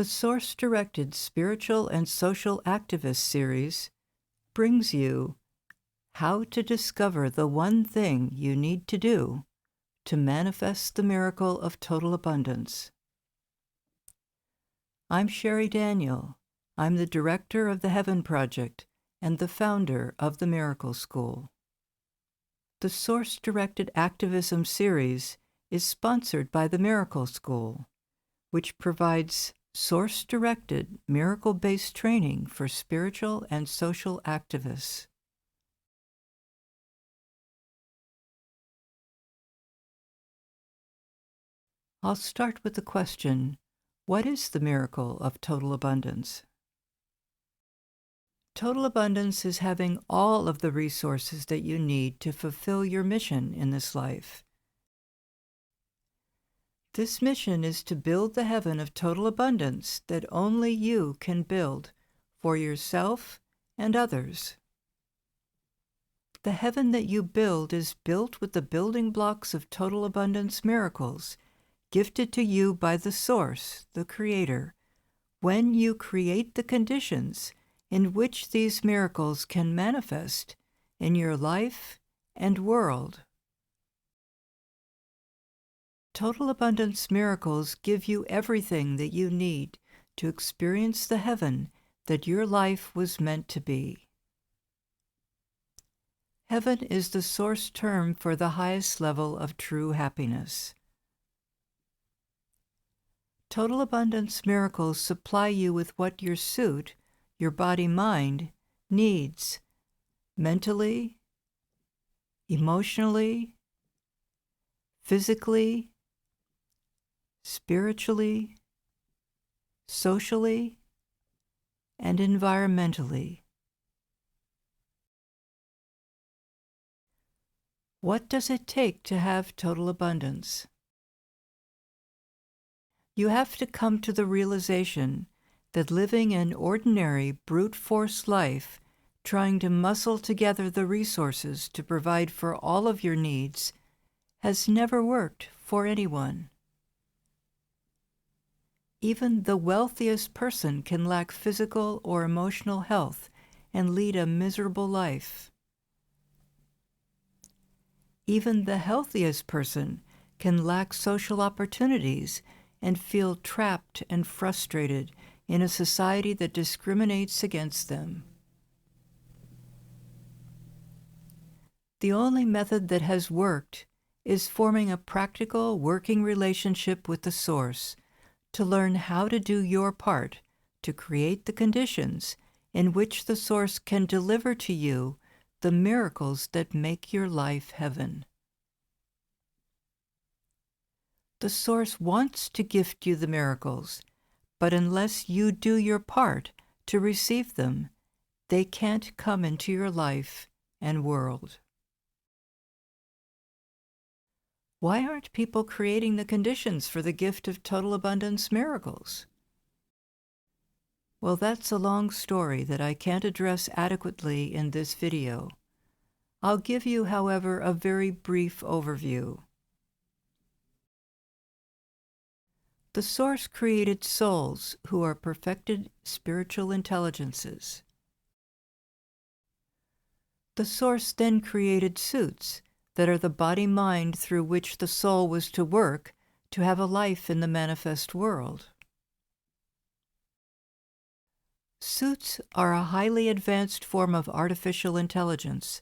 The Source-Directed Spiritual and Social Activist series brings you how to discover the one thing you need to do to manifest the miracle of total abundance. I'm Sherry Daniel. I'm the director of the Heaven Project and the founder of the Miracle School. The Source-Directed Activism series is sponsored by the Miracle School, which provides source-directed, miracle-based training for spiritual and social activists. I'll start with the question, what is the miracle of total abundance? Total abundance is having all of the resources that you need to fulfill your mission in this life. This mission is to build the heaven of total abundance that only you can build for yourself and others. The heaven that you build is built with the building blocks of total abundance miracles gifted to you by the Source, the Creator, when you create the conditions in which these miracles can manifest in your life and world. Total abundance miracles give you everything that you need to experience the heaven that your life was meant to be. Heaven is the source term for the highest level of true happiness. Total abundance miracles supply you with what your suit, your body-mind, needs mentally, emotionally, physically, spiritually, socially, and environmentally. What does it take to have total abundance? You have to come to the realization that living an ordinary brute force life, trying to muscle together the resources to provide for all of your needs, has never worked for anyone. Even the wealthiest person can lack physical or emotional health and lead a miserable life. Even the healthiest person can lack social opportunities and feel trapped and frustrated in a society that discriminates against them. The only method that has worked is forming a practical, working relationship with the Source to learn how to do your part to create the conditions in which the Source can deliver to you the miracles that make your life heaven. The Source wants to gift you the miracles, but unless you do your part to receive them, they can't come into your life and world. Why aren't people creating the conditions for the gift of total abundance miracles? Well, that's a long story that I can't address adequately in this video. I'll give you, however, a very brief overview. The Source created souls who are perfected spiritual intelligences. The Source then created suits that are the body-mind through which the soul was to work to have a life in the manifest world. Suits are a highly advanced form of artificial intelligence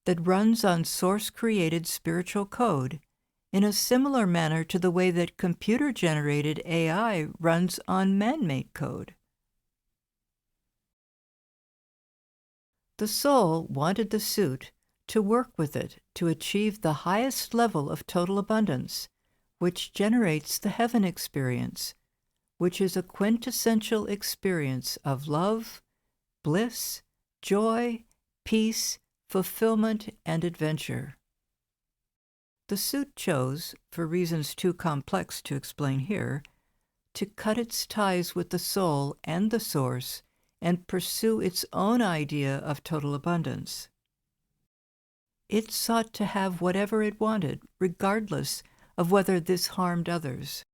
that runs on Source-created spiritual code in a similar manner to the way that computer-generated AI runs on man-made code. The soul wanted the suit to work with it to achieve the highest level of total abundance, which generates the heaven experience, which is a quintessential experience of love, bliss, joy, peace, fulfillment, and adventure. The suit chose, for reasons too complex to explain here, to cut its ties with the soul and the Source and pursue its own idea of total abundance. It sought to have whatever it wanted, regardless of whether this harmed others.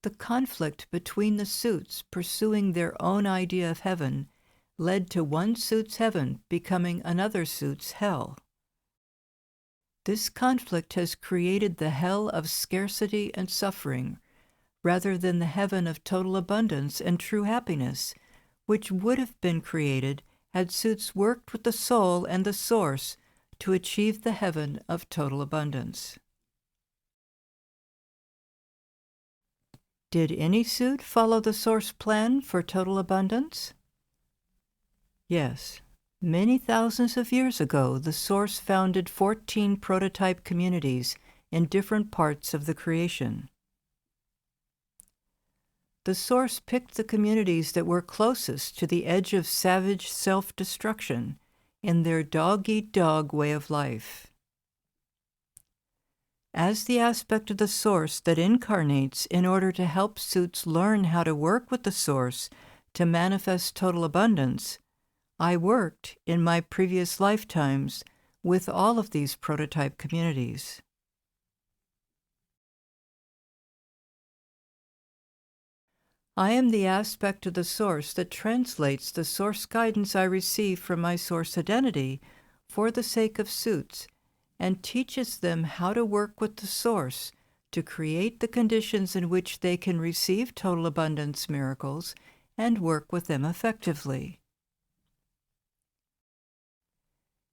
The conflict between the suits pursuing their own idea of heaven led to one suit's heaven becoming another suit's hell. This conflict has created the hell of scarcity and suffering, rather than the heaven of total abundance and true happiness, which would have been created had suits worked with the soul and the source to achieve the heaven of total abundance. Did any suit follow the source plan for total abundance? Yes. Many thousands of years ago, the source founded 14 prototype communities in different parts of the creation. The source picked the communities that were closest to the edge of savage self-destruction in their dog-eat-dog way of life. As the aspect of the source that incarnates in order to help suits learn how to work with the source to manifest total abundance, I worked in my previous lifetimes with all of these prototype communities. I am the aspect of the source that translates the source guidance I receive from my source identity for the sake of suits and teaches them how to work with the source to create the conditions in which they can receive total abundance miracles and work with them effectively.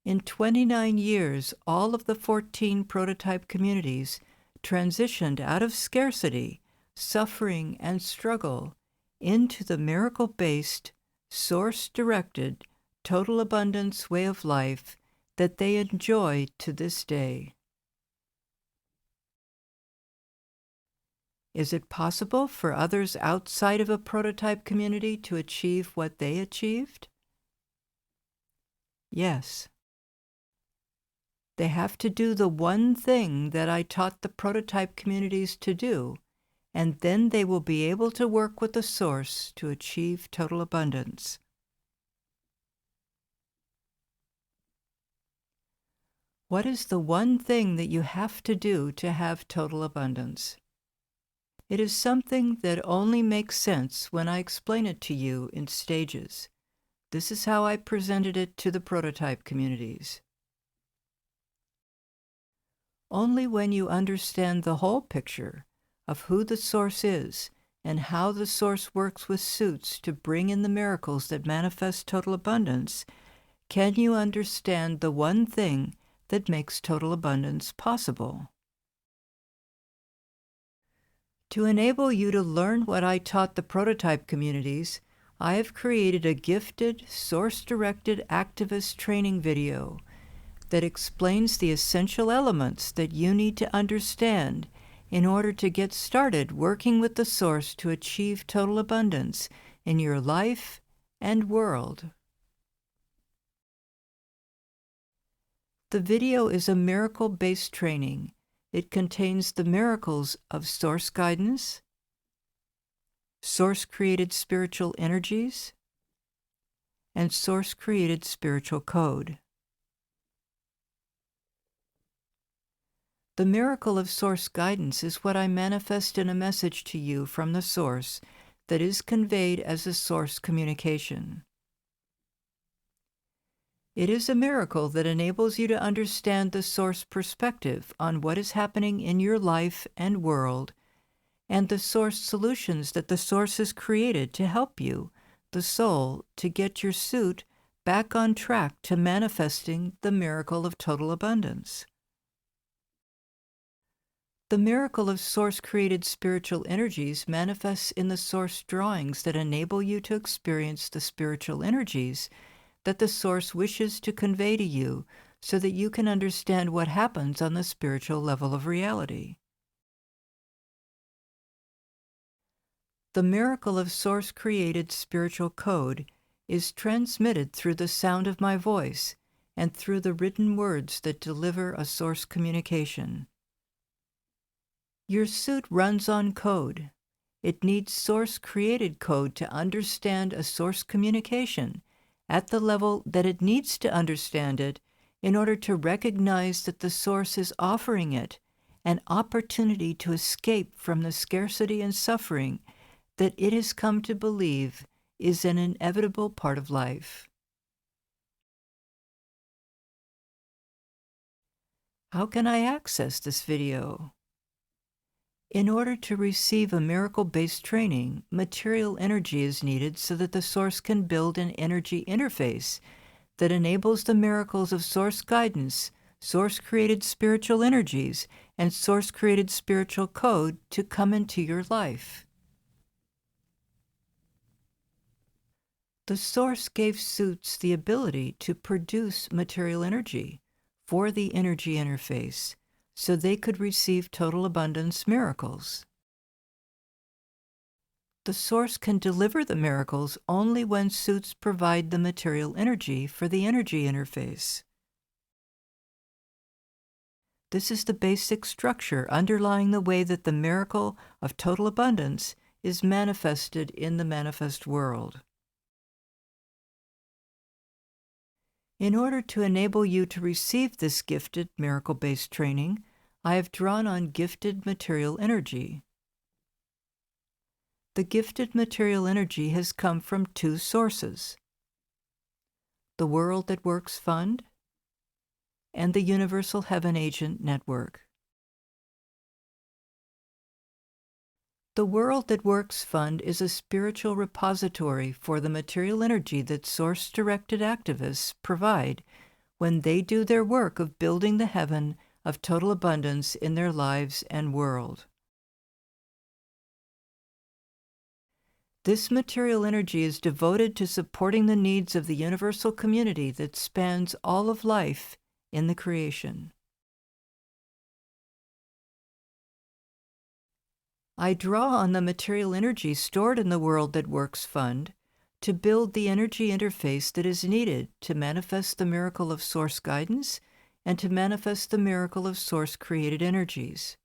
In 29 years, all of the 14 prototype communities transitioned out of scarcity, suffering, and struggle into the miracle-based, source-directed, total abundance way of life that they enjoy to this day. Is it possible for others outside of a prototype community to achieve what they achieved? Yes. They have to do the one thing that I taught the prototype communities to do, and then they will be able to work with the source to achieve total abundance. What is the one thing that you have to do to have total abundance? It is something that only makes sense when I explain it to you in stages. This is how I presented it to the prototype communities. Only when you understand the whole picture of who the source is and how the source works with suits to bring in the miracles that manifest total abundance can you understand the one thing that makes total abundance possible. To enable you to learn what I taught the prototype communities, I have created a gifted, source-directed activist training video that explains the essential elements that you need to understand in order to get started working with the source to achieve total abundance in your life and world. The video is a miracle-based training. It contains the miracles of source guidance, source-created spiritual energies, and source-created spiritual code. The miracle of source guidance is what I manifest in a message to you from the source that is conveyed as a source communication. It is a miracle that enables you to understand the source perspective on what is happening in your life and world, and the source solutions that the source has created to help you, the soul, to get your suit back on track to manifesting the miracle of total abundance. The miracle of source-created spiritual energies manifests in the source drawings that enable you to experience the spiritual energies that the source wishes to convey to you so that you can understand what happens on the spiritual level of reality. The miracle of source-created spiritual code is transmitted through the sound of my voice and through the written words that deliver a source communication. Your suit runs on code. It needs source-created code to understand a source communication at the level that it needs to understand it in order to recognize that the source is offering it an opportunity to escape from the scarcity and suffering that it has come to believe is an inevitable part of life. How can I access this video? In order to receive a miracle-based training, material energy is needed so that the Source can build an energy interface that enables the miracles of Source guidance, Source-created spiritual energies, and Source-created spiritual code to come into your life. The Source gave suits the ability to produce material energy for the energy interface so they could receive total abundance miracles. The Source can deliver the miracles only when suits provide the material energy for the energy interface. This is the basic structure underlying the way that the miracle of total abundance is manifested in the manifest world. In order to enable you to receive this gifted miracle-based training, I have drawn on gifted material energy. The gifted material energy has come from two sources: the World That Works Fund and the Universal Heaven Agent Network. The World That Works Fund is a spiritual repository for the material energy that Source-directed activists provide when they do their work of building the heaven of total abundance in their lives and world. This material energy is devoted to supporting the needs of the universal community that spans all of life in the creation. I draw on the material energy stored in the World That Works Fund to build the energy interface that is needed to manifest the miracle of Source guidance and to manifest the miracle of Source-created energies.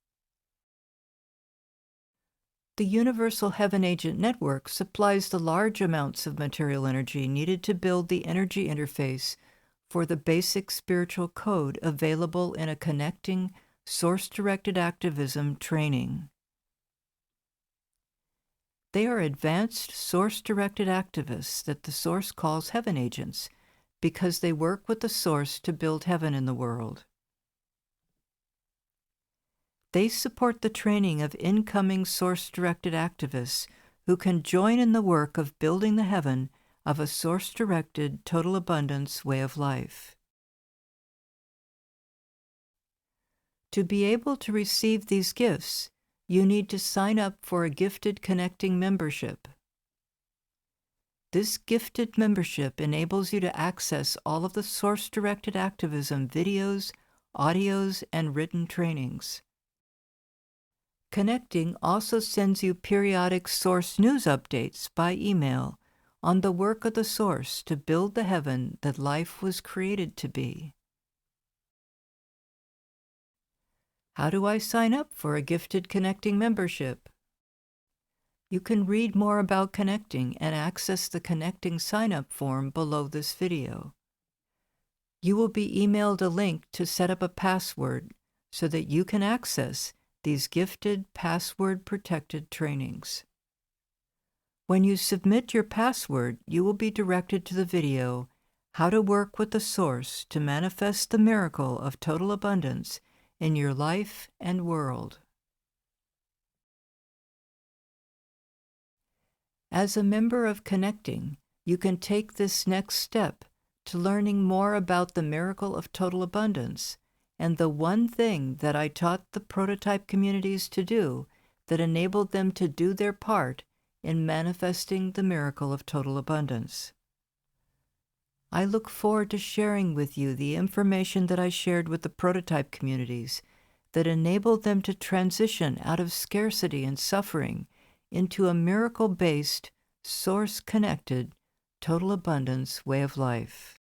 The Universal Heaven Agent Network supplies the large amounts of material energy needed to build the energy interface for the basic spiritual code available in a connecting, Source-directed activism training. They are advanced Source-directed activists that the Source calls Heaven Agents because they work with the Source to build heaven in the world. They support the training of incoming Source-directed activists who can join in the work of building the heaven of a Source-directed total abundance way of life. To be able to receive these gifts, you need to sign up for a Gifted Connecting membership. This gifted membership enables you to access all of the Source-directed activism videos, audios, and written trainings. Connecting also sends you periodic Source news updates by email on the work of the Source to build the heaven that life was created to be. How do I sign up for a Gifted Connecting membership? You can read more about Connecting and access the Connecting sign-up form below this video. You will be emailed a link to set up a password so that you can access these gifted password-protected trainings. When you submit your password, you will be directed to the video, How to Work with the Source to Manifest the Miracle of Total Abundance in Your Life and World. As a member of Connecting, you can take this next step to learning more about the miracle of total abundance and the one thing that I taught the prototype communities to do that enabled them to do their part in manifesting the miracle of total abundance. I look forward to sharing with you the information that I shared with the prototype communities that enabled them to transition out of scarcity and suffering into a miracle-based, Source-connected, total abundance way of life.